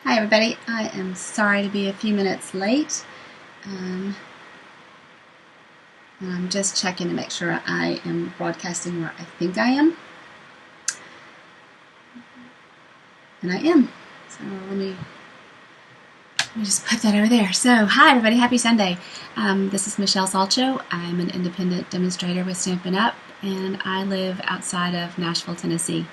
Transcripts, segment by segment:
Hi everybody, I am sorry to be a few minutes late. Um, I'm just checking to make sure I am broadcasting where I think I am. And I am. So let me just put that over there. So hi everybody, happy Sunday. This is Michelle Salcho. I'm an independent demonstrator with Stampin' Up! And I live outside of Nashville, Tennessee.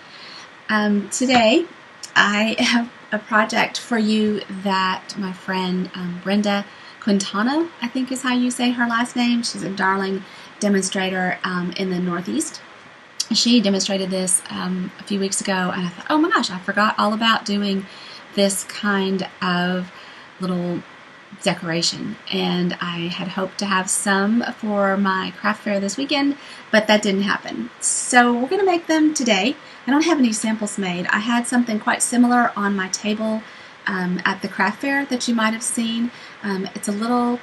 Today I have a project for you that my friend Brenda Quintana, I think is how you say her last name. She's a darling demonstrator in the Northeast. She demonstrated this a few weeks ago, and I thought, oh my gosh, I forgot all about doing this kind of little decoration, and I had hoped to have some for my craft fair this weekend, but that didn't happen. So we're going to make them today. I don't have any samples made. I had something quite similar on my table at the craft fair that you might have seen. It's a little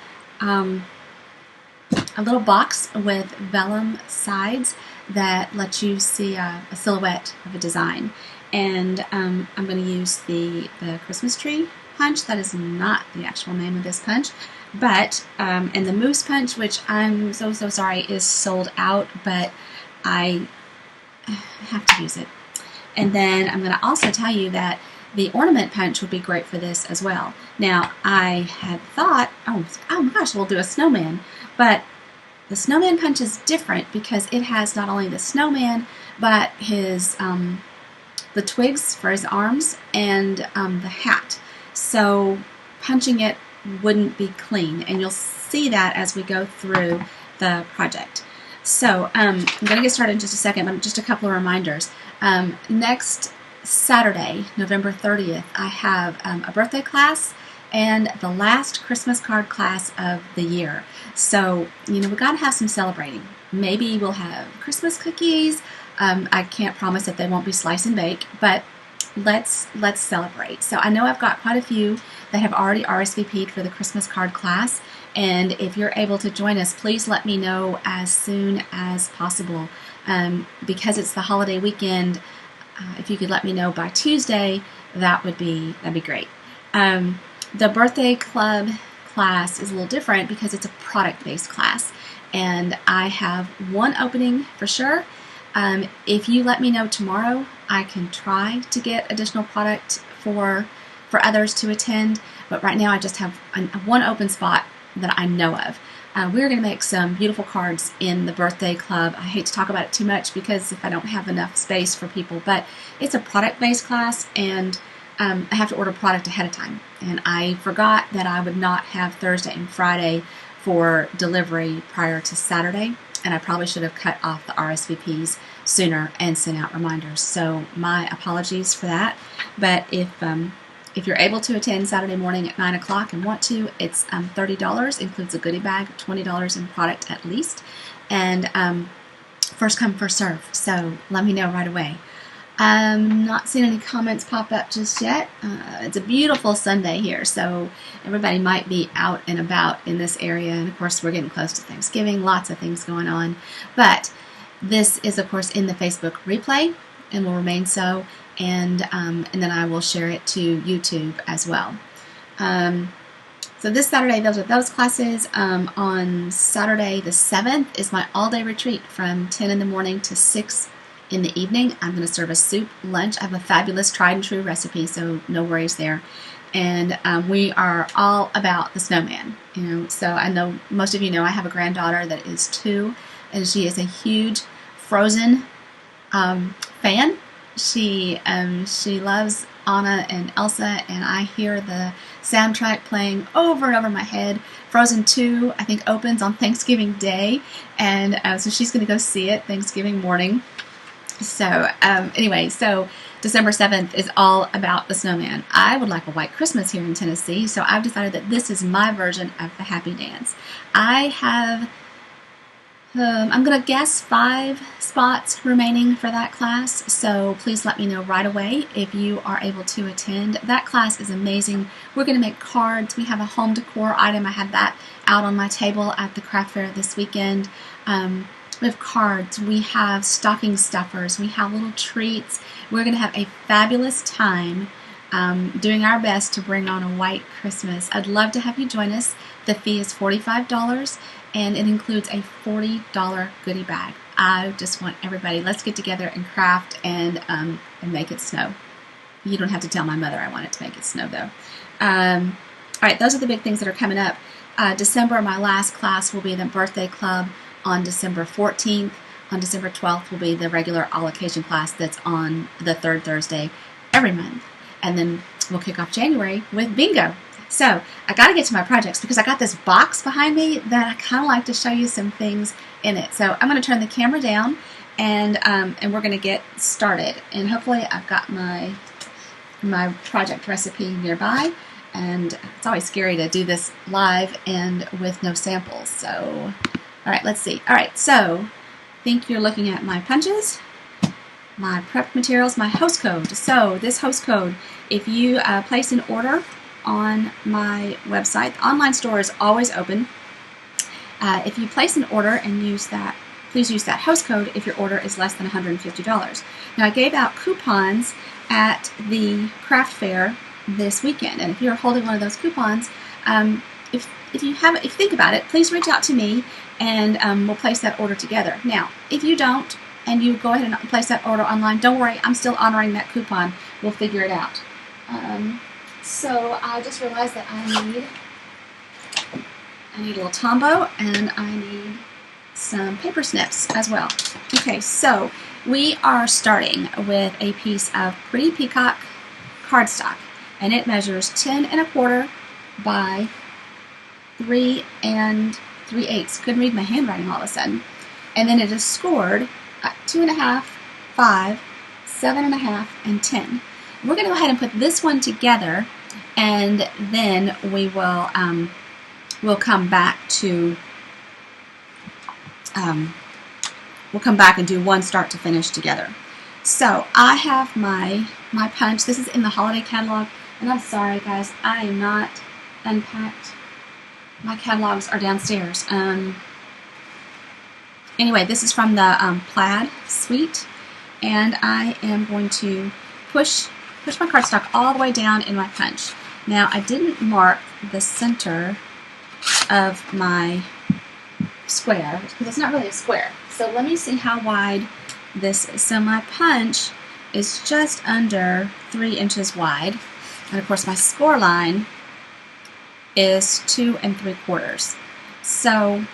box with vellum sides that lets you see a silhouette of a design. And I'm going to use the Christmas tree punch. That is not the actual name of this punch, but and the moose punch, which I'm so sorry is sold out, but I have to use it. And then I'm going to also tell you that the ornament punch would be great for this as well. Now I had thought, oh my gosh, we'll do a snowman, but the snowman punch is different because it has not only the snowman, but his the twigs for his arms and the hat. So punching it wouldn't be clean, and you'll see that as we go through the project. So I'm going to get started in just a second, but just a couple of reminders. Next Saturday, November 30th, I have a birthday class and the last Christmas card class of the year. So, we got to have some celebrating. Maybe we'll have Christmas cookies. I can't promise that they won't be slice and bake, but let's celebrate. So I know I've got quite a few that have already RSVP'd for the Christmas card class, and if you're able to join us, please let me know as soon as possible. Because it's the holiday weekend, if you could let me know by Tuesday, that'd be great. The birthday club class is a little different because it's a product-based class, and I have one opening for sure. If you let me know tomorrow, I can try to get additional product for others to attend, but right now I just have one open spot that I know of. We're going to make some beautiful cards in the birthday club. I hate to talk about it too much because if I don't have enough space for people, but it's a product-based class, and I have to order product ahead of time. And I forgot that I would not have Thursday and Friday for delivery prior to Saturday, and I probably should have cut off the RSVPs sooner and sent out reminders. So my apologies for that. But if you're able to attend Saturday morning at 9 o'clock and want to, it's $30, includes a goodie bag, $20 in product at least, and first come, first serve. So let me know right away. I'm not seeing any comments pop up just yet. It's a beautiful Sunday here, so everybody might be out and about in this area, and of course we're getting close to Thanksgiving, lots of things going on, but this is of course in the Facebook replay and will remain so, and then I will share it to YouTube as well. So this Saturday, those are those classes. On Saturday the 7th is my all-day retreat from 10 in the morning to 6 in the evening. I'm going to serve a soup lunch. I have a fabulous tried and true recipe, so no worries there. And we are all about the snowman. So I know most of you know I have a granddaughter that is 2, and she is a huge Frozen fan. She loves Anna and Elsa, and I hear the soundtrack playing over and over my head. Frozen 2, I think, opens on Thanksgiving Day, and so she's going to go see it Thanksgiving morning. So anyway, so December 7th is all about the snowman. I would like a white Christmas here in Tennessee, so I've decided that this is my version of the happy dance. I have, I'm going to guess 5 spots remaining for that class, so please let me know right away if you are able to attend. That class is amazing. We're going to make cards. We have a home decor item. I had that out on my table at the craft fair this weekend. We have cards, we have stocking stuffers, we have little treats. We're going to have a fabulous time doing our best to bring on a white Christmas. I'd love to have you join us. The fee is $45 and it includes a $40 goodie bag. I just want everybody, let's get together and craft and make it snow. You don't have to tell my mother I want it to make it snow though. All right, those are the big things that are coming up. December, my last class will be the birthday club on December 14th. On December 12th will be the regular all occasion class that's on the third Thursday every month. And then we'll kick off January with bingo. So I got to get to my projects because I got this box behind me that I kind of like to show you some things in it. So I'm going to turn the camera down and we're going to get started. And hopefully I've got my project recipe nearby. And it's always scary to do this live and with no samples. So, all right, let's see. All right, so I think you're looking at my punches, my prep materials, my host code. So this host code, if you place an order on my website, the online store is always open. If you place an order and use that, please use that host code if your order is less than $150. Now I gave out coupons at the craft fair this weekend, and if you're holding one of those coupons, if you think about it, please reach out to me and we'll place that order together. Now, if you don't and you go ahead and place that order online, don't worry, I'm still honoring that coupon. We'll figure it out. So I just realized that I need a little Tombow and I need some paper snips as well. Okay, so we are starting with a piece of Pretty Peacock cardstock, and it measures 10 1/4 by 3 3/8. Couldn't read my handwriting all of a sudden. And then it is scored at 2.5, 5, 7.5, and 10. We're going to go ahead and put this one together, and then we will we'll come back to we'll come back and do one start to finish together. So I have my punch. This is in the holiday catalog, and I'm sorry guys, I am not unpacked. My catalogs are downstairs. Anyway, this is from the Plaid Suite, and I am going to push my cardstock all the way down in my punch. Now I didn't mark the center of my square because it's not really a square. So let me see how wide this is. So my punch is just under 3 inches wide, and of course my score line is 2 3/4. So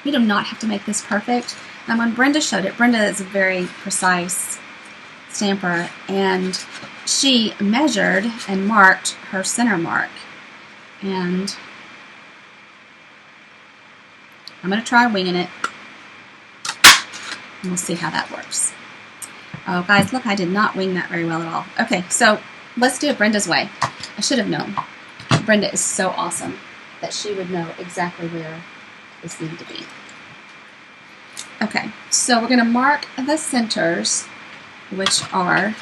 we do not have to make this perfect. And when Brenda showed it, Brenda is a very precise stamper, and she measured and marked her center mark. And I'm going to try winging it, and we'll see how that works. Oh, guys, look, I did not wing that very well at all. Okay, so let's do it Brenda's way. I should have known. Brenda is so awesome that she would know exactly where this needed to be. Okay, so we're going to mark the centers, which are,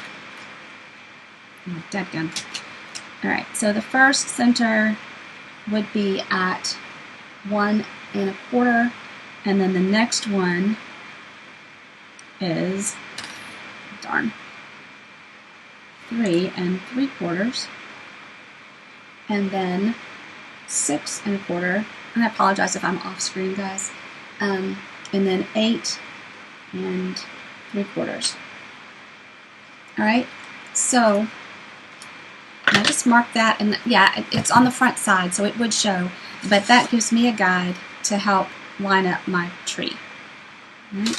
oh, dadgum. All right, so the first center would be at 1 1/4, and then the next one is, darn, 3 3/4, and then 6 1/4, and I apologize if I'm off screen, guys, and then 8 3/4. All right, so I just marked that, and yeah, it's on the front side, so it would show, but that gives me a guide to help line up my tree. All right.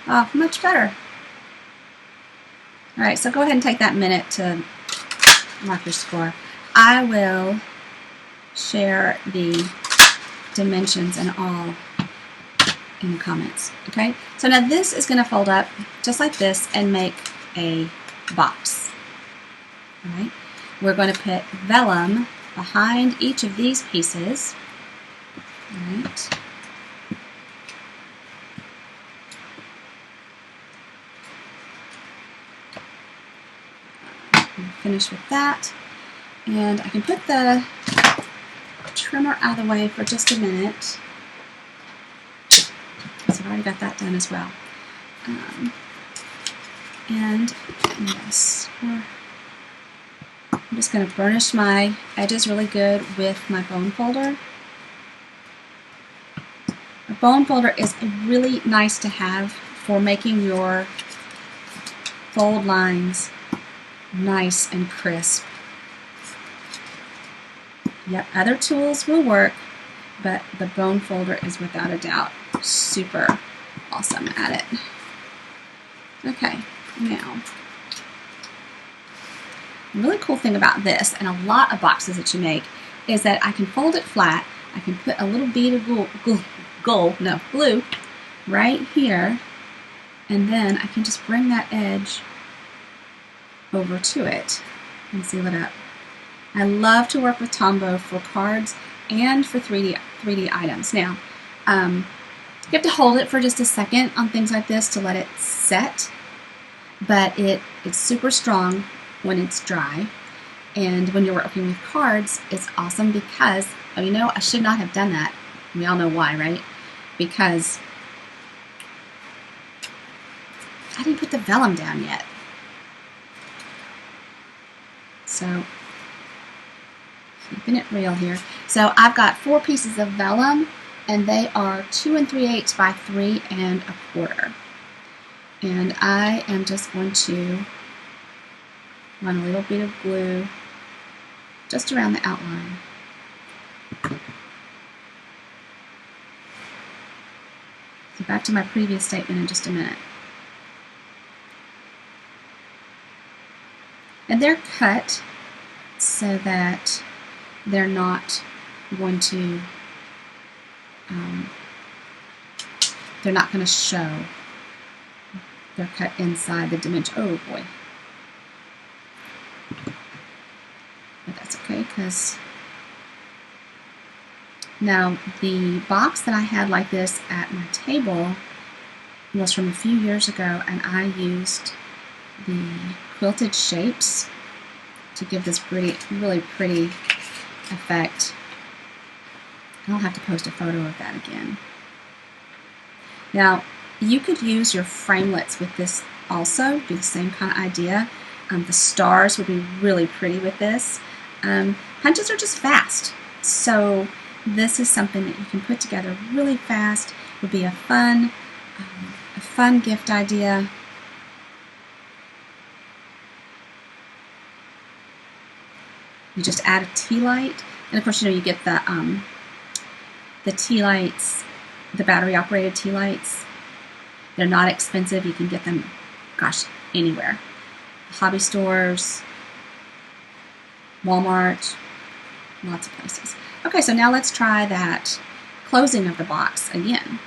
Oh, much better. All right, so go ahead and take that minute to mark your score. I will share the dimensions and all in the comments. Okay, so now this is going to fold up just like this and make a box. All right, we're going to put vellum behind each of these pieces. All right. Finish with that, and I can put the trimmer out of the way for just a minute. So I've already got that done as well. And yes, I'm just going to burnish my edges really good with my bone folder. A bone folder is really nice to have for making your fold lines nice and crisp. Yep, other tools will work, but the bone folder is without a doubt super awesome at it. Okay, now, the really cool thing about this and a lot of boxes that you make is that I can fold it flat. I can put a little bead of glue right here, and then I can just bring that edge over to it and seal it up. I love to work with Tombow for cards and for 3D items. Now, you have to hold it for just a second on things like this to let it set, but it's super strong when it's dry. And when you're working with cards, it's awesome because, oh, you know, I should not have done that. We all know why, right? Because I didn't put the vellum down yet. So, keeping it real here. So I've got 4 pieces of vellum, and they are 2 3/8 by 3 1/4. And I am just going to run a little bit of glue just around the outline. So back to my previous statement in just a minute. And they're cut so that they're not going to show. They're cut inside the dimension. Oh boy. But that's okay, because now the box that I had like this at my table was from a few years ago, and I used the quilted shapes to give this really pretty effect. I'll have to post a photo of that again. Now, you could use your framelits with this also, do the same kind of idea. The stars would be really pretty with this. Punches are just fast, so this is something that you can put together really fast. It would be a fun gift idea. You just add a tea light, and of course, you know, you get the tea lights, the battery-operated tea lights. They're not expensive. You can get them, gosh, anywhere. Hobby stores, Walmart, lots of places. Okay, so now let's try that closing of the box again.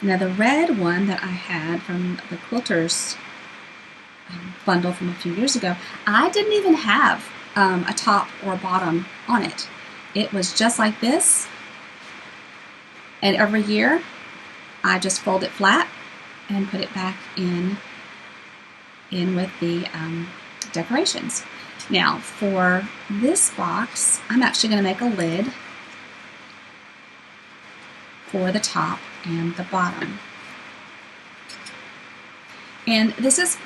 Now the red one that I had from the Quilters bundle from a few years ago, I didn't even have a top or a bottom on it. It was just like this, and every year I just fold it flat and put it back in with the decorations. Now for this box, I'm actually going to make a lid for the top and the bottom. And this is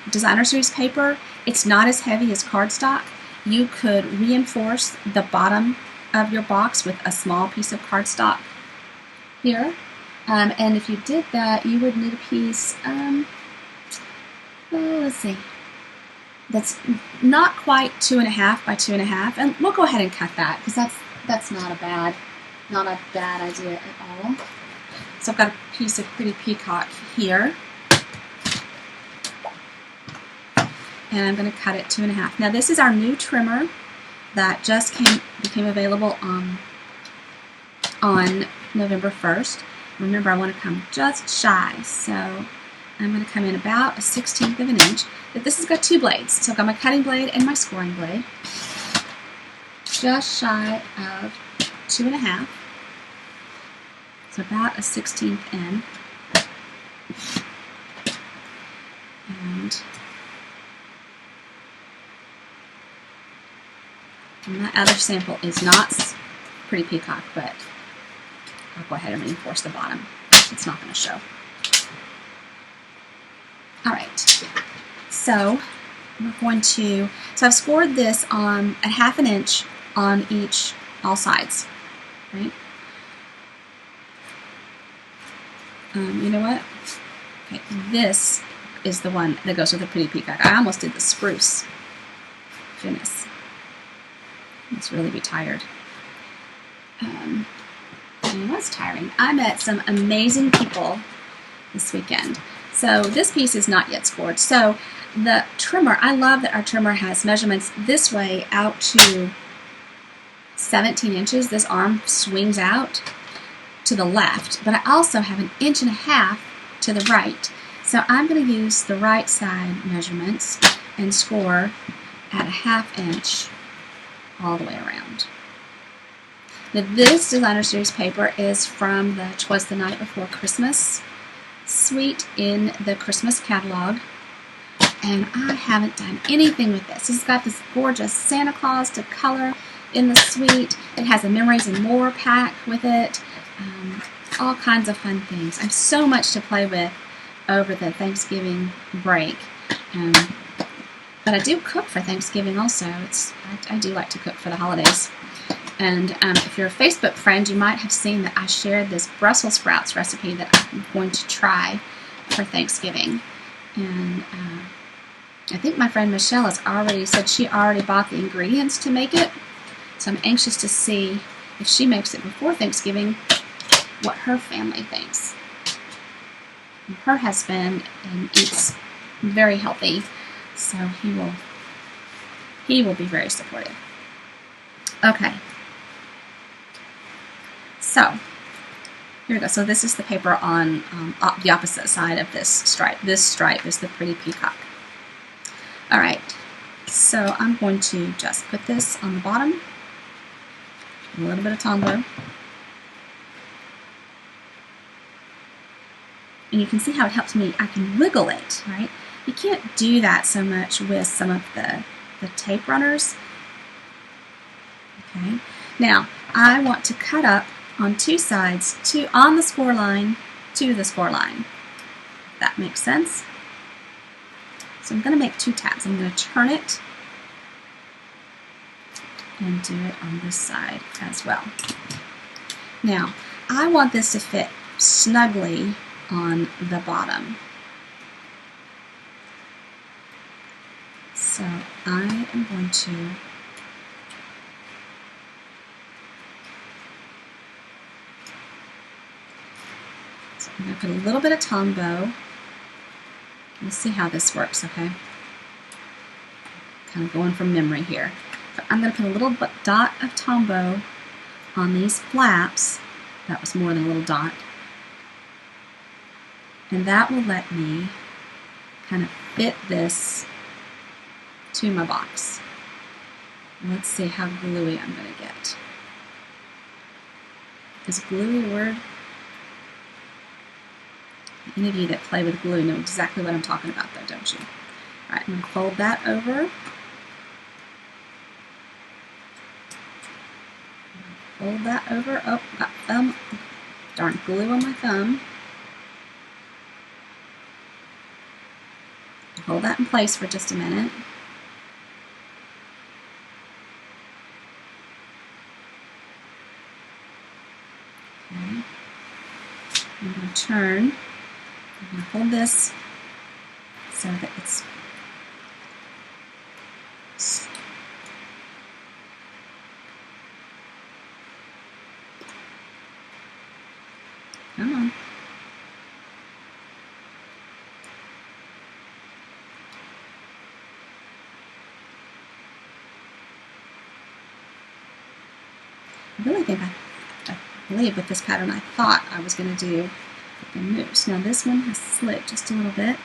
Designer Series paper. It's not as heavy as cardstock. You could reinforce the bottom of your box with a small piece of cardstock here. And if you did that, you would need a piece, let's see, that's not quite 2.5 by 2.5, and we'll go ahead and cut that because that's not a bad idea at all. So I've got a piece of Pretty Peacock here, and I'm going to cut it 2.5. Now this is our new trimmer that just became available on November 1st. Remember, I want to come just shy, so I'm going to come in about 1/16 of an inch. But this has got 2 blades, so I've got my cutting blade and my scoring blade. Just shy of 2.5, so about 1/16 in. And my other sample is not Pretty Peacock, but I'll go ahead and reinforce the bottom. It's not going to show. All right, so we're going to, so I've scored this on at 1/2 inch on all sides, right? You know what? Okay, this is the one that goes with the pretty peacock. I almost did the spruce. Goodness, must really be tired. It was tiring. I met some amazing people this weekend. So this piece is not yet scored. So the trimmer, I love that our trimmer has measurements this way out to 17 inches. This arm swings out to the left, but I also have 1.5 inches to the right. So I'm going to use the right side measurements and score at 1/2 inch all the way around. Now this designer series paper is from the 'Twas the Night Before Christmas suite in the Christmas catalog, and I haven't done anything with this. It's got this gorgeous Santa Claus to color in the suite. It has a Memories and More pack with it. All kinds of fun things. I have so much to play with over the Thanksgiving break. But I do cook for Thanksgiving also. I do like to cook for the holidays. And if you're a Facebook friend, you might have seen that I shared this Brussels sprouts recipe that I'm going to try for Thanksgiving. And I think my friend Michelle has already said she already bought the ingredients to make it. So I'm anxious to see if she makes it before Thanksgiving, what her family thinks. Her husband eats very healthy, so he will be very supportive. Okay. So here we go. So this is the paper on the opposite side of this stripe. This stripe is the pretty peacock. All right. So I'm going to just put this on the bottom. A little bit of Tombow. And you can see how it helps me. I can wiggle it, right? You can't do that so much with some of the tape runners. Okay. Now, I want to cut up on two sides, on the score line to the score line. If that makes sense. So I'm going to make 2 tabs. I'm going to turn it and do it on this side as well. Now, I want this to fit snugly on the bottom. So I am going to I'm going to put a little bit of Tombow. We'll see how this works, okay? Kind of going from memory here. But I'm going to put a little dot of Tombow on these flaps. That was more than a little dot. And that will let me kind of fit this to my box. Let's see how gluey I'm going to get. Is gluey a word? Any of you that play with glue know exactly what I'm talking about, though, don't you? All right, I'm going to fold that over. Fold that over. Oh, got thumb. Darn glue on my thumb. Hold that in place for just a minute. Okay. I'm going to turn. I'm going to hold this so that it's come on. I really think I believe with this pattern I thought I was going to do the moose. Now this one has slid just a little bit.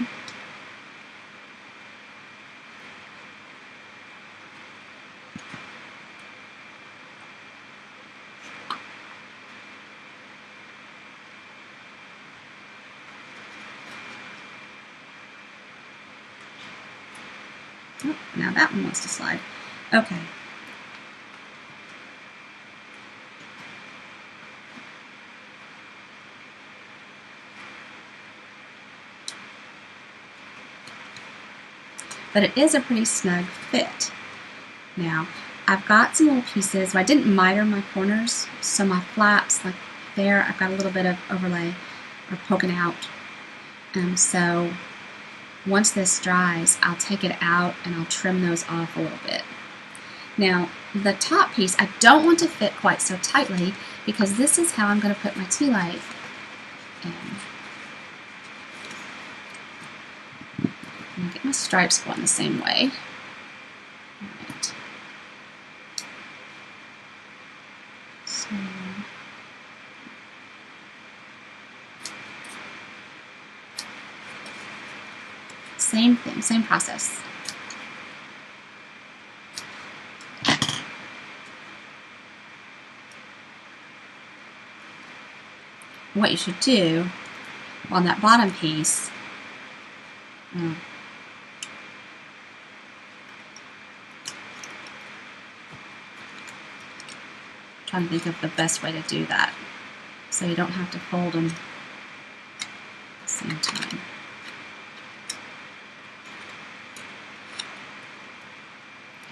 Oh, now that one wants to slide. Okay. but it is a pretty snug fit. Now, I've got some little pieces. I didn't miter my corners, so my flaps, like there, I've got a little bit of overlay or poking out. So once this dries, I'll take it out and I'll trim those off a little bit. Now, the top piece, I don't want to fit quite so tightly because this is how I'm going to put my tea light in. I'm going to get my stripes going the same way. All right. So, same thing, same process. What you should do on that bottom piece, trying to think of the best way to do that so you don't have to fold them at the same time.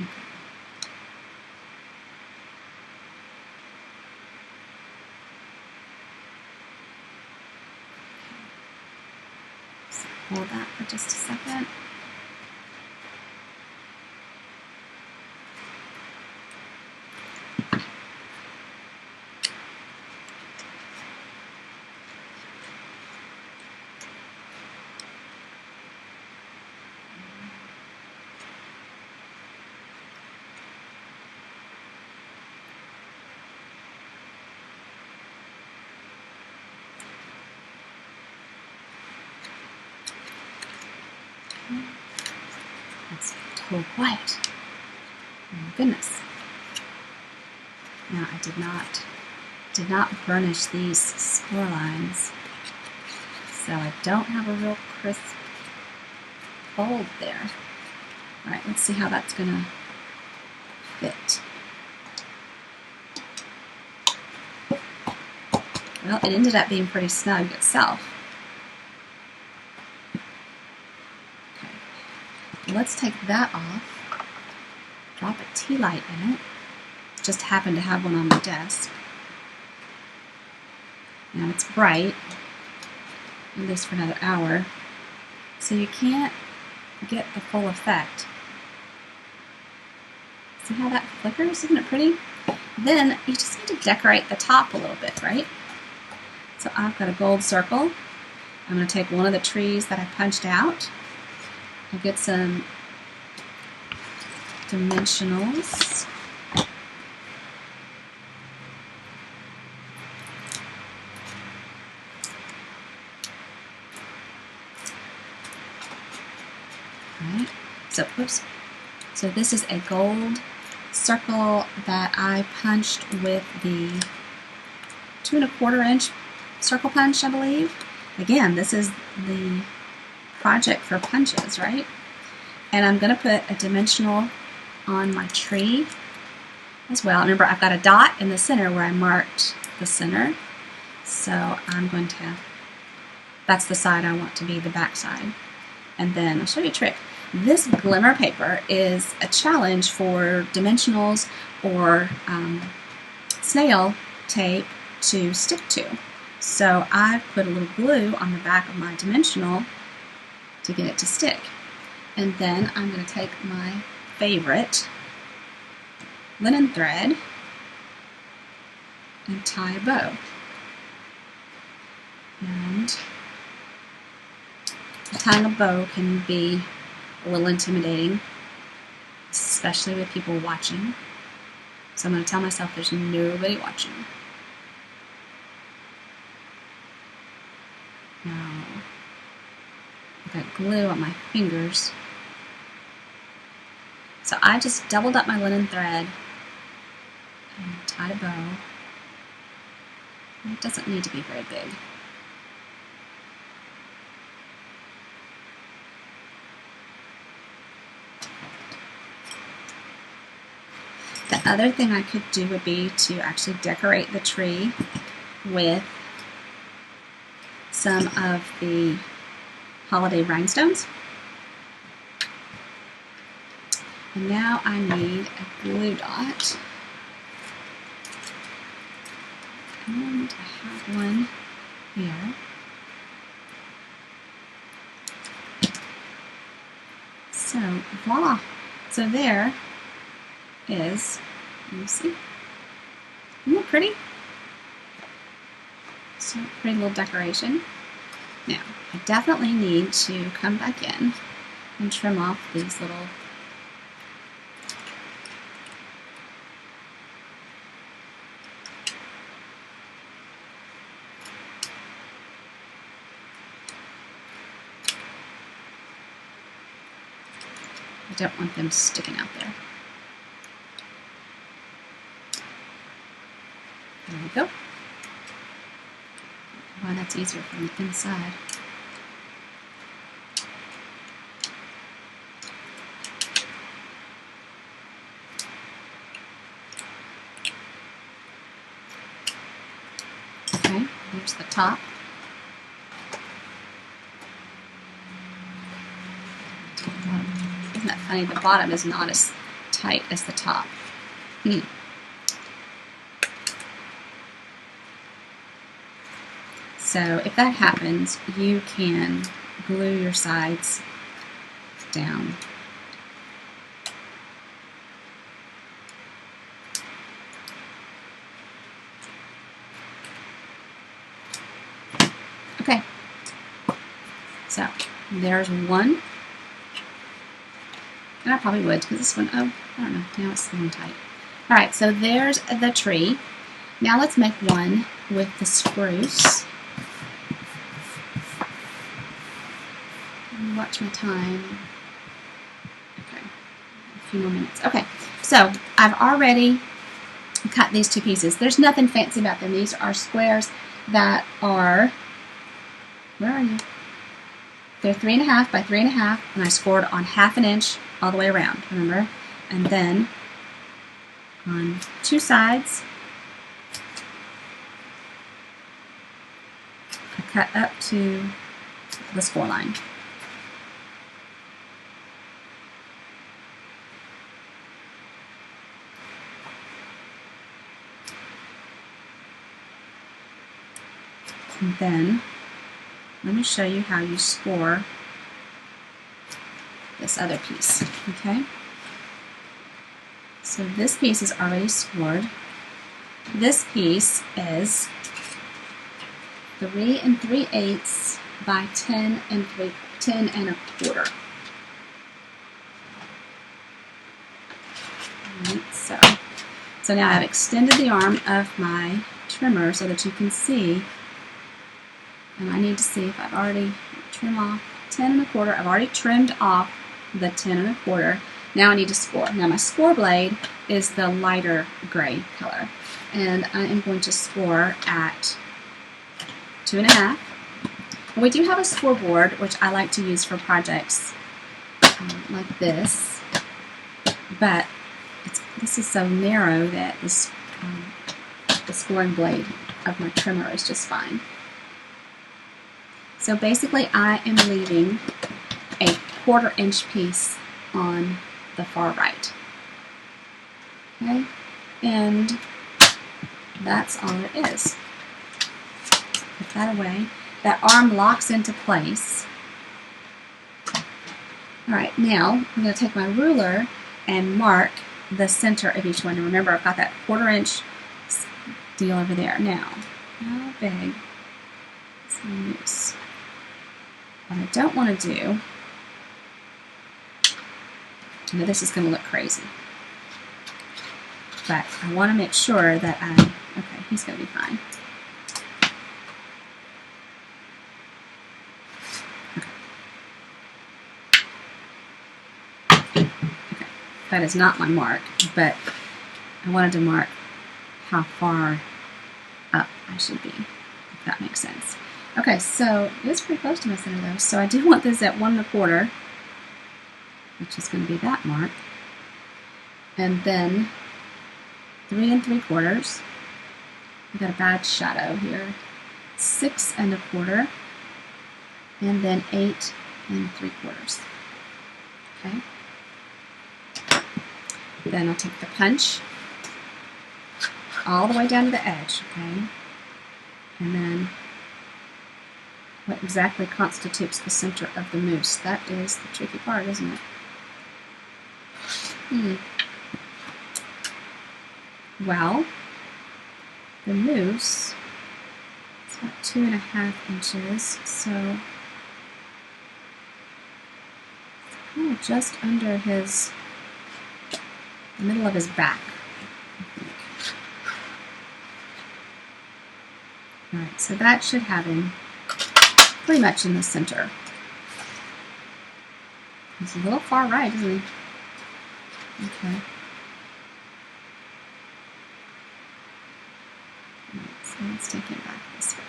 Okay. So hold that for just a second. It's totally quiet. Oh my goodness. Now I did not burnish these score lines, so I don't have a real crisp fold there. All right, let's see how that's gonna fit. Well, it ended up being pretty snug itself. Let's take that off, drop a tea light in it. Just happened to have one on my desk. Now it's bright, at least for another hour, so you can't get the full effect. See how that flickers? Isn't it pretty? Then you just need to decorate the top a little bit, right? So I've got a gold circle. I'm going to take one of the trees that I punched out. I'll get some dimensionals. Right. So, oops. So this is a gold circle that I punched with the 2 1/4 inch circle punch, I believe. Again, this is the project for punches, right? And I'm going to put a dimensional on my tree as well. Remember, I've got a dot in the center where I marked the center. So I'm going to, that's the side I want to be the back side. And then I'll show you a trick. This glimmer paper is a challenge for dimensionals or snail tape to stick to. So I've put a little glue on the back of my dimensional to get it to stick. And then I'm going to take my favorite linen thread and tie a bow. And tying a bow can be a little intimidating, especially with people watching. So I'm going to tell myself there's nobody watching. Now, I've got glue on my fingers. So I just doubled up my linen thread and tied a bow. It doesn't need to be very big. The other thing I could do would be to actually decorate the tree with some of the holiday rhinestones. And now I need a glue dot. And I have one here. So voila. So there is, let me see. Isn't that pretty? So pretty little decoration. Now, I definitely need to come back in and trim off these little I don't want them sticking out there. There we go. Wow, that's easier from the inside. Okay, here's the top. Isn't that funny? The bottom is not as tight as the top. So if that happens, you can glue your sides down. Okay, so there's one. And I probably would, because this one, oh, I don't know, now it's going tight. All right, so there's the tree. Now let's make one with the spruce. Watch my time. Okay, a few more minutes. Okay, so I've already cut these two pieces. There's nothing fancy about them. These are squares that are, where are you? They're 3.5 by 3.5, and I scored on 1/2 inch all the way around, remember? And then on two sides, I cut up to the score line. And then let me show you how you score this other piece, okay? So this piece is already scored. This piece is 3 3/8 by 10 1/4. All right, so now I've extended the arm of my trimmer so that you can see. And I need to see if I've already trimmed off 10 1/4. I've already trimmed off the 10 1/4. Now I need to score. Now my score blade is the lighter gray color. And I am going to score at 2.5. We do have a scoreboard, which I like to use for projects like this. But this is so narrow that this, the scoring blade of my trimmer is just fine. So basically I am leaving a 1/4 inch piece on the far right. Okay? And that's all it is. Put that away. That arm locks into place. Alright, now I'm going to take my ruler and mark the center of each one. And remember, I've got that 1/4 inch deal over there. Now, how big is my noose? What I don't want to do, I know this is going to look crazy, but I want to make sure that okay, he's going to be fine. Okay, that is not my mark, but I wanted to mark how far up I should be, if that makes sense. Okay, so it's pretty close to my center though, so I do want this at 1 1/4, which is going to be that mark, and then 3 3/4. We got a bad shadow here. 6 1/4, and then 8 3/4. Okay. then I'll take the punch all the way down to the edge, okay? And then what exactly constitutes the center of the mousse? That is the tricky part, isn't it? Well, the mousse is about 2.5 inches, so it's kind of just under the middle of his back, I think. Alright, so that should have him pretty much in the center. He's a little far right, isn't he? Okay. So let's take it back this way.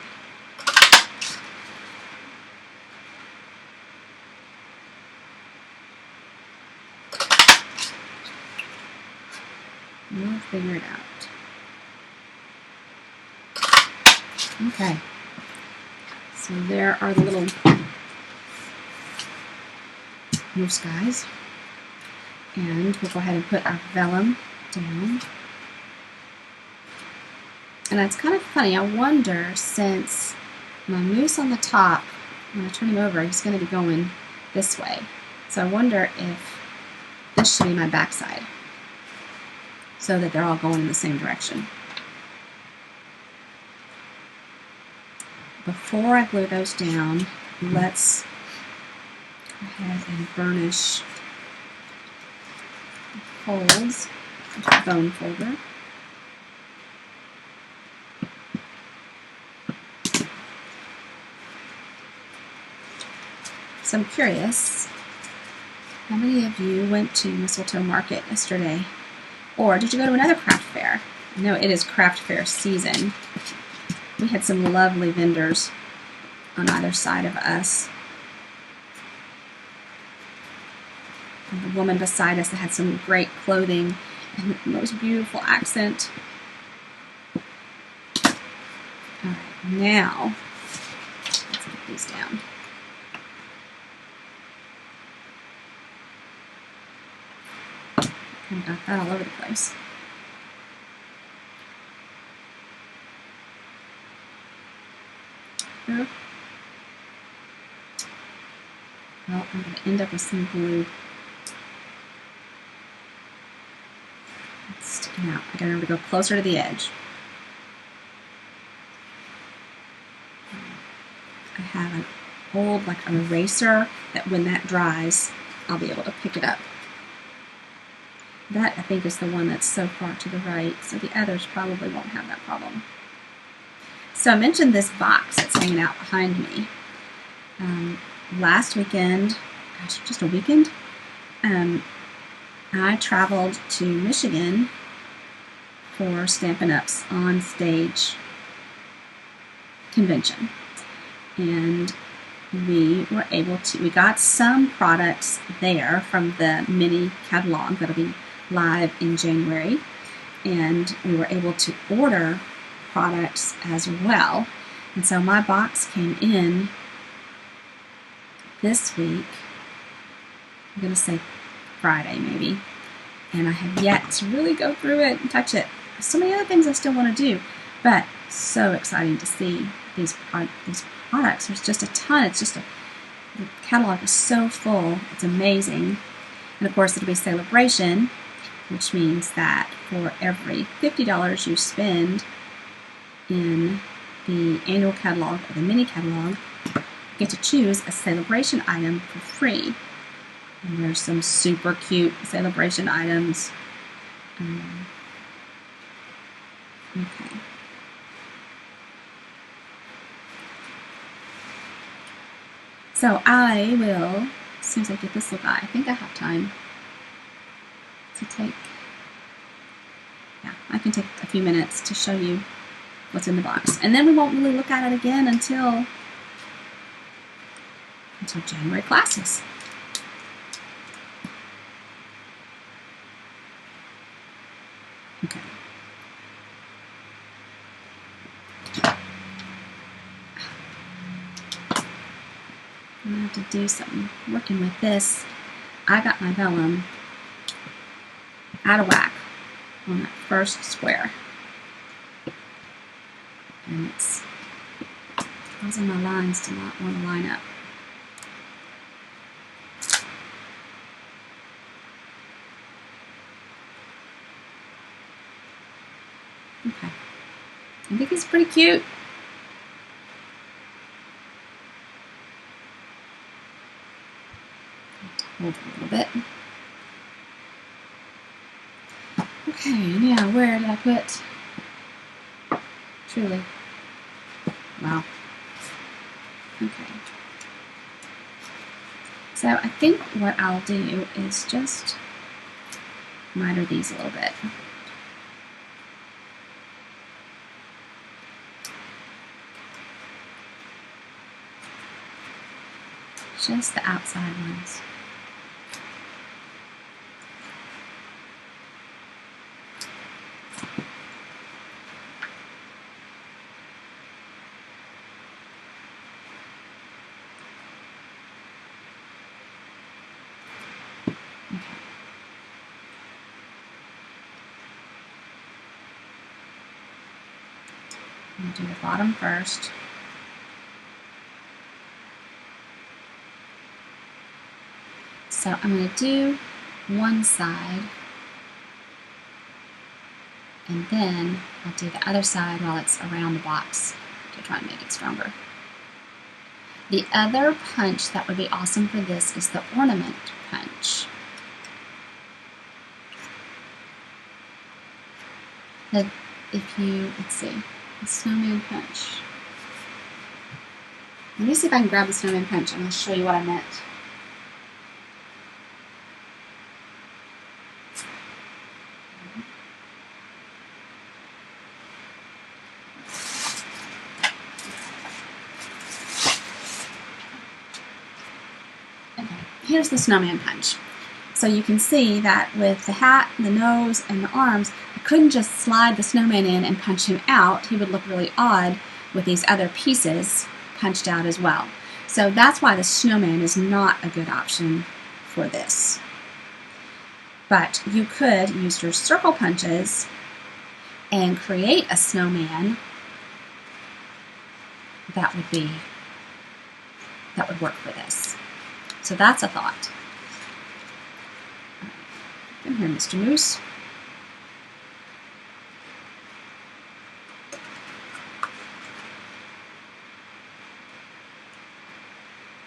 We'll figure it out. Okay. So there are the little mousse guys. And we'll go ahead and put our vellum down. And it's kind of funny, I wonder, since my mousse on the top, when I turn him over, he's going to be going this way. So I wonder if this should be my backside, so that they're all going in the same direction. Before I glue those down, let's go ahead and burnish the folds with the bone folder. So I'm curious, how many of you went to Mistletoe Market yesterday? Or did you go to another craft fair? I know it is craft fair season. We had some lovely vendors on either side of us. And the woman beside us that had some great clothing and the most beautiful accent. Alright, now let's get these down. Kind of got that all over the place. Well, I'm going to end up with some glue. It's sticking out. I got to remember to go closer to the edge. I have an old, like an eraser, that when that dries, I'll be able to pick it up. That, I think, is the one that's so far to the right, so the others probably won't have that problem. So I mentioned this box that's hanging out behind me. Last weekend, gosh, just a weekend, I traveled to Michigan for Stampin' Up's On Stage convention. And we were able to, we got some products there from the mini catalog that'll be live in January, and we were able to order products as well. And so my box came in this week, I'm going to say Friday maybe, and I have yet to really go through it and touch it. There's so many other things I still want to do, but so exciting to see these products. There's just a ton. It's just the catalog is so full. It's amazing. And of course it'll be celebration, which means that for every $50 you spend in the annual catalog or the mini catalog, you get to choose a celebration item for free. And there's some super cute celebration items. Okay. So I will, as soon as I get this little guy, I think I have time to take, yeah, I can take a few minutes to show you what's in the box. And then we won't really look at it again until January classes. Okay. I'm going to have to do something working with this. I got my vellum out of whack on that first square. And it's causing my lines to not want to line up. Okay. I think he's pretty cute. Hold it a little bit. Okay, now where did I put Truly? Wow. Okay. So I think what I'll do is just miter these a little bit. Just the outside ones. I'm going to do the bottom first. So I'm going to do one side, and then I'll do the other side while it's around the box to try and make it stronger. The other punch that would be awesome for this is the ornament punch. That if you, let's see, the snowman punch. Let me see if I can grab the snowman punch and I'll show you what I meant. Here's the snowman punch. So you can see that with the hat, the nose, and the arms, I couldn't just slide the snowman in and punch him out. He would look really odd with these other pieces punched out as well. So that's why the snowman is not a good option for this. But you could use your circle punches and create a snowman that would work for this. So that's a thought. Come here, Mr. Moose.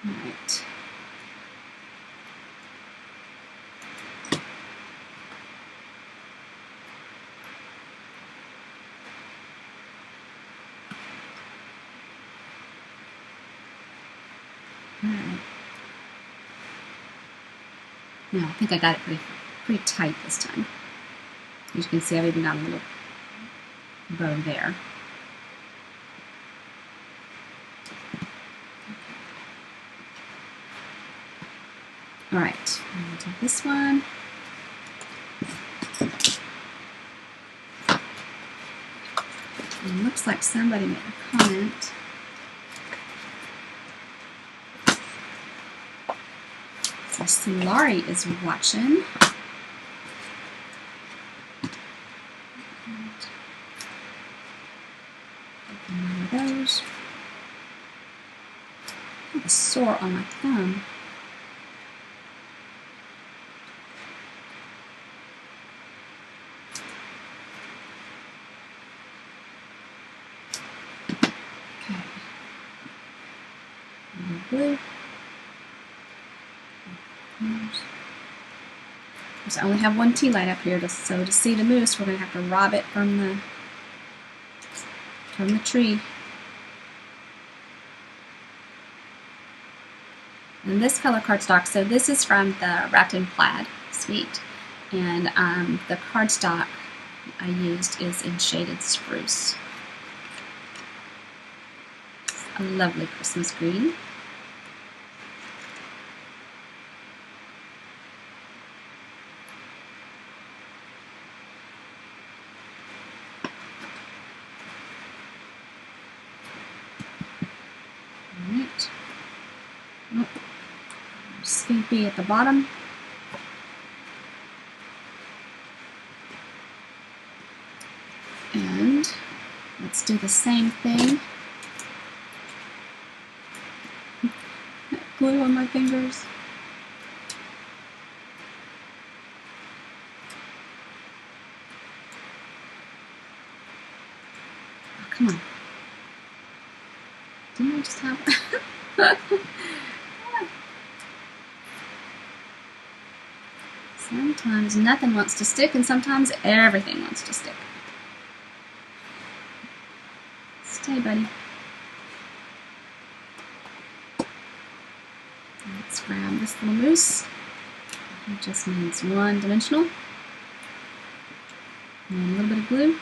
All right. All right. Now, I think I got it pretty tight this time. As you can see, I've even got a little bow there. All right, I'm going to do this one. It looks like somebody made a comment. So Solari is watching. One of those. I have a sore on my thumb. Okay. Blue. I only have one tea light up here, so to see the moose, we're going to have to rob it from the tree. And this color cardstock, so this is from the Wrapped in Plaid suite, and the cardstock I used is in Shaded Spruce. A lovely Christmas green. Alright. Oh, Skimpy at the bottom. Let's do the same thing. Glue on my fingers. Oh, come on. Didn't I just have... Sometimes nothing wants to stick, and sometimes everything wants to stick. Stay, buddy. Let's grab this little moose. It just needs one dimensional. And a little bit of glue.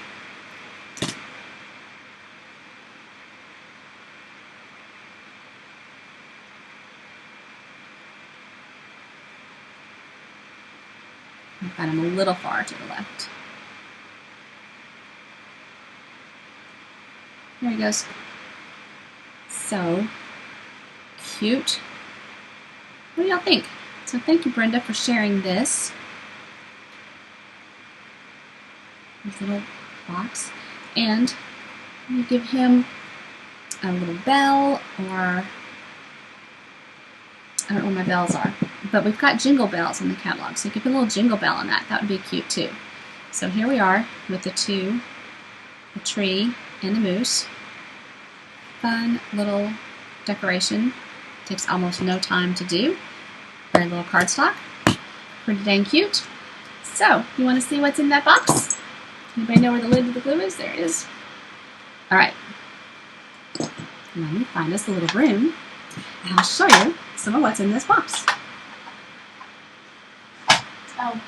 I've got him a little far to the left. There he goes. So cute. What do y'all think? So thank you, Brenda, for sharing this. This little box. And you give him a little bell, or I don't know where my bells are. But we've got jingle bells in the catalog, so you could put a little jingle bell on that. That would be cute too. So here we are with the two, the tree and the moose. Fun little decoration. Takes almost no time to do. Very little cardstock. Pretty dang cute. So, you want to see what's in that box? Anybody know where the lid of the glue is? There it is. Alright. Let me find us a little room, and I'll show you some of what's in this box. Oh,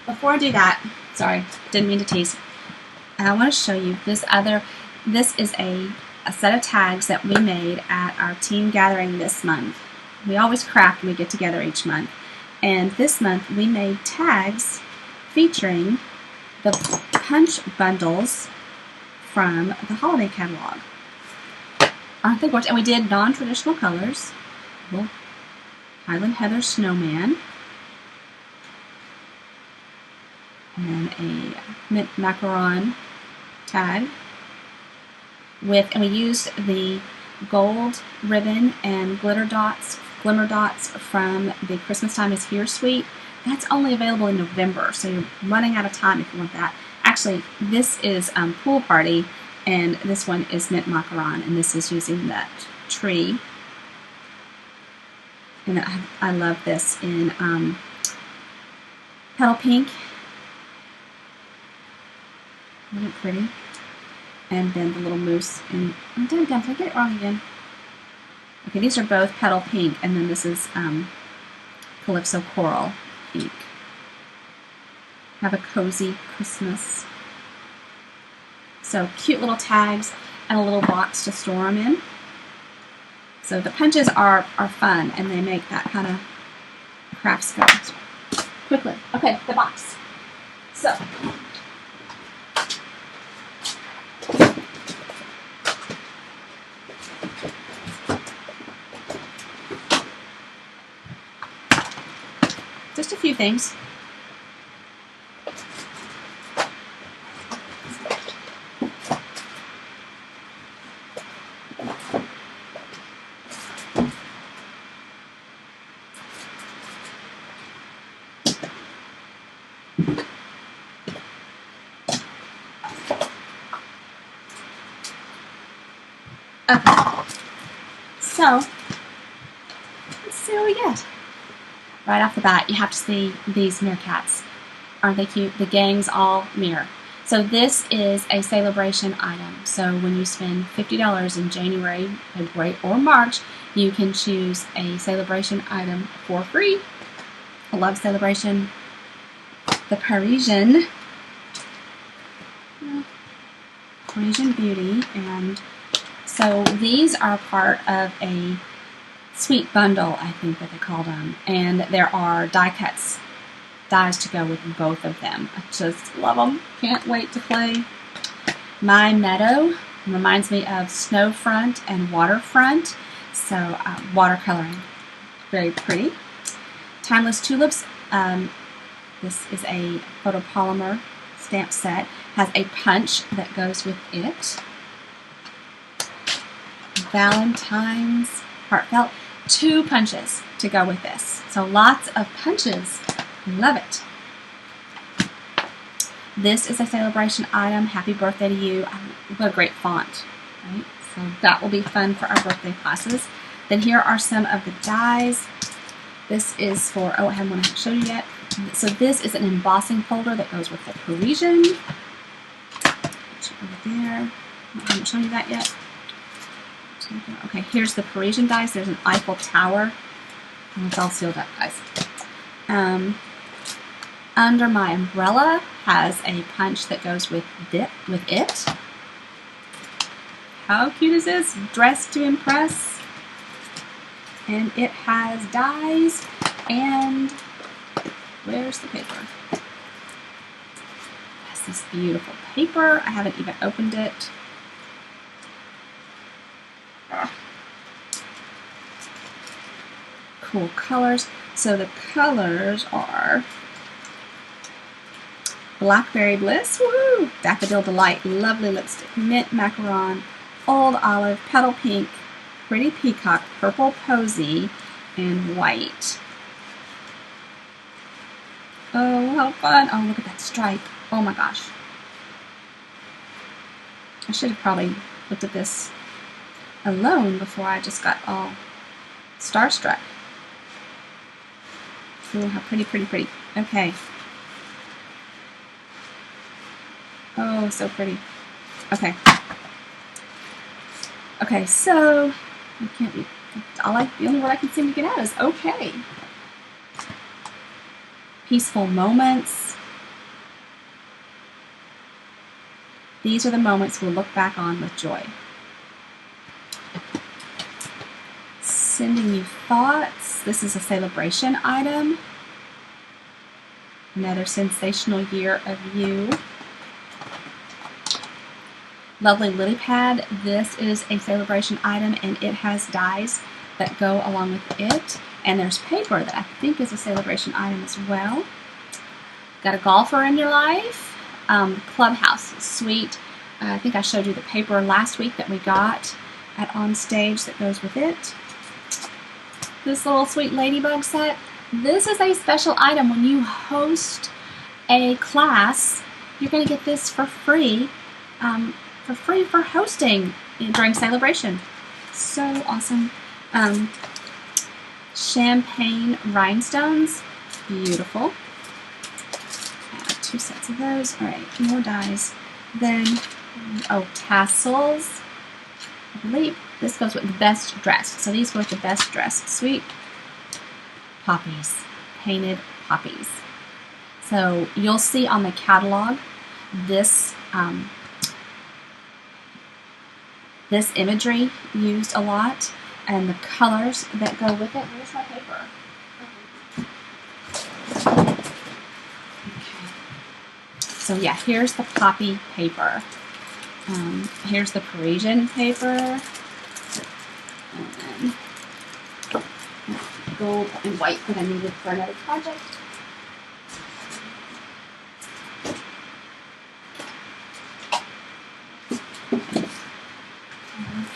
before I do that, sorry, didn't mean to tease. I want to show you this is a set of tags that we made at our team gathering this month. We always craft when we get together each month. And this month we made tags featuring the punch bundles from the holiday catalog. Aren't they gorgeous? And we did non-traditional colors. Little Highland Heather snowman. And a mint macaron tag and we used the gold ribbon and glimmer dots from the Christmas Time is Here suite. That's only available in November, so you're running out of time if you want that. Actually, this is Pool Party, and this one is mint macaron, and this is using that tree. And I love this in petal pink. Isn't it pretty? And then the little moose. And I'm done again. Did I get it wrong again? Okay, these are both petal pink, and then this is Calypso Coral pink. Have a cozy Christmas. So cute little tags and a little box to store them in. So the punches are fun, and they make that kind of crafts go. Quickly. Okay, the box. So. Just a few things. Okay. So, let's see what we get. Right off the bat, you have to see these meerkats. Aren't they cute? The gang's all mirror. So this is a celebration item. So when you spend $50 in January, February, or March, you can choose a celebration item for free. I love celebration. The Parisian Beauty. And so these are part of a sweet bundle, I think that they called them, and there are dies to go with both of them. I just love them. Can't wait to play. My Meadow reminds me of Snowfront and Waterfront, so watercoloring. Very pretty. Timeless Tulips. This is a photopolymer stamp set. Has a punch that goes with it. Valentine's Heartfelt. 2 punches to go with this. So lots of punches. Love it. This is a celebration item. Happy birthday to you. What a great font, right? So that will be fun for our birthday classes. Then here are some of the dies. This is for, oh, I haven't shown you yet. So this is an embossing folder that goes with the Parisian. Over there. I haven't shown you that yet. Okay, here's the Parisian dies. There's an Eiffel Tower. And it's all sealed up, guys. Under My Umbrella has a punch that goes with it. How cute is this? Dressed to Impress. And it has dies and where's the paper? It has this beautiful paper. I haven't even opened it. Cool colors. So the colors are Blackberry Bliss, woohoo! Daffodil Delight, Lovely Lipstick, Mint Macaron, Old Olive, Petal Pink, Pretty Peacock, Purple Posy, and White. Oh, how fun! Oh, look at that stripe. Oh my gosh. I should have probably looked at this alone before I just got all starstruck. Ooh, how pretty, pretty, pretty. Okay. Oh, so pretty. Okay. Okay, so I can't be. The only word I can seem to get out is okay. Peaceful moments. These are the moments we'll look back on with joy. Sending you thoughts. This is a celebration item. Another sensational year of you. Lovely Lily Pad. This is a celebration item and it has dies that go along with it. And there's paper that I think is a celebration item as well. Got a golfer in your life. Clubhouse. Sweet. I think I showed you the paper last week that we got at On Stage that goes with it. This little sweet ladybug set. This is a special item. When you host a class, you're going to get this for free. For hosting during celebration. So awesome. Champagne rhinestones. Beautiful. 2 sets of those. Alright, more dies. Then, oh, tassels. I believe this goes with the best dressed. So these go with the best dressed. Sweet. Poppies. Painted poppies. So you'll see on the catalog this this imagery used a lot, and the colors that go with it. Where's my paper? Okay. So yeah, here's the poppy paper. Here's the Parisian paper. And then gold and white that I needed for another project.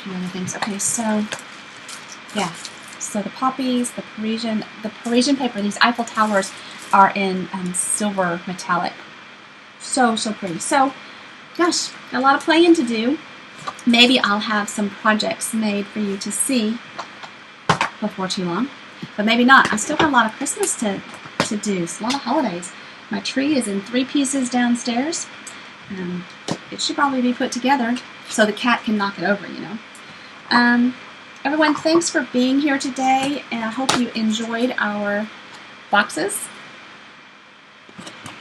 Other things. Okay, so yeah, so the poppies, the Parisian paper, these Eiffel Towers are in silver metallic. So pretty. So, gosh, got a lot of playing to do. Maybe I'll have some projects made for you to see before too long, but maybe not. I still have a lot of Christmas to do. It's a lot of holidays. My tree is in 3 pieces downstairs. It should probably be put together so the cat can knock it over, you know. Everyone, thanks for being here today, and I hope you enjoyed our boxes,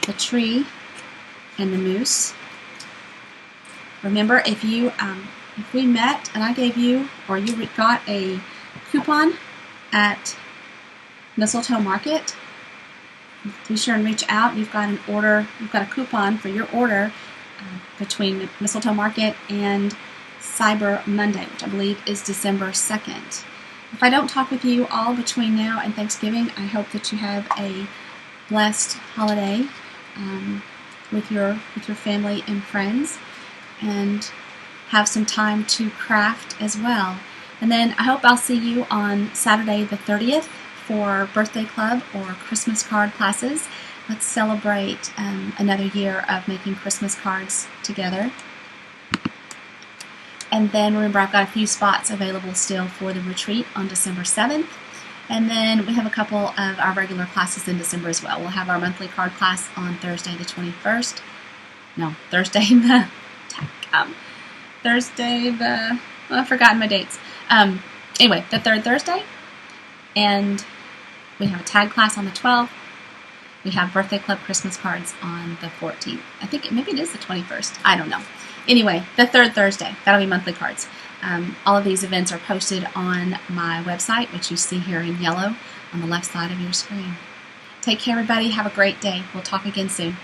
the tree, and the moose. Remember, if we met and I gave you, or you got a coupon at Mistletoe Market, be sure and reach out. You've got a coupon for your order between Mistletoe Market and Cyber Monday, which I believe is December 2nd. If I don't talk with you all between now and Thanksgiving, I hope that you have a blessed holiday with your family and friends, and have some time to craft as well. And then I hope I'll see you on Saturday the 30th for birthday club or Christmas card classes. Let's celebrate another year of making Christmas cards together. And then remember, I've got a few spots available still for the retreat on December 7th. And then we have a couple of our regular classes in December as well. We'll have our monthly card class on Thursday the 21st. No, Thursday the... Thursday the... Well, I've forgotten my dates. Anyway, the third Thursday. And we have a tag class on the 12th. We have birthday club Christmas cards on the 14th. I think maybe it is the 21st. I don't know. Anyway, the third Thursday. That'll be monthly cards. All of these events are posted on my website, which you see here in yellow on the left side of your screen. Take care, everybody. Have a great day. We'll talk again soon.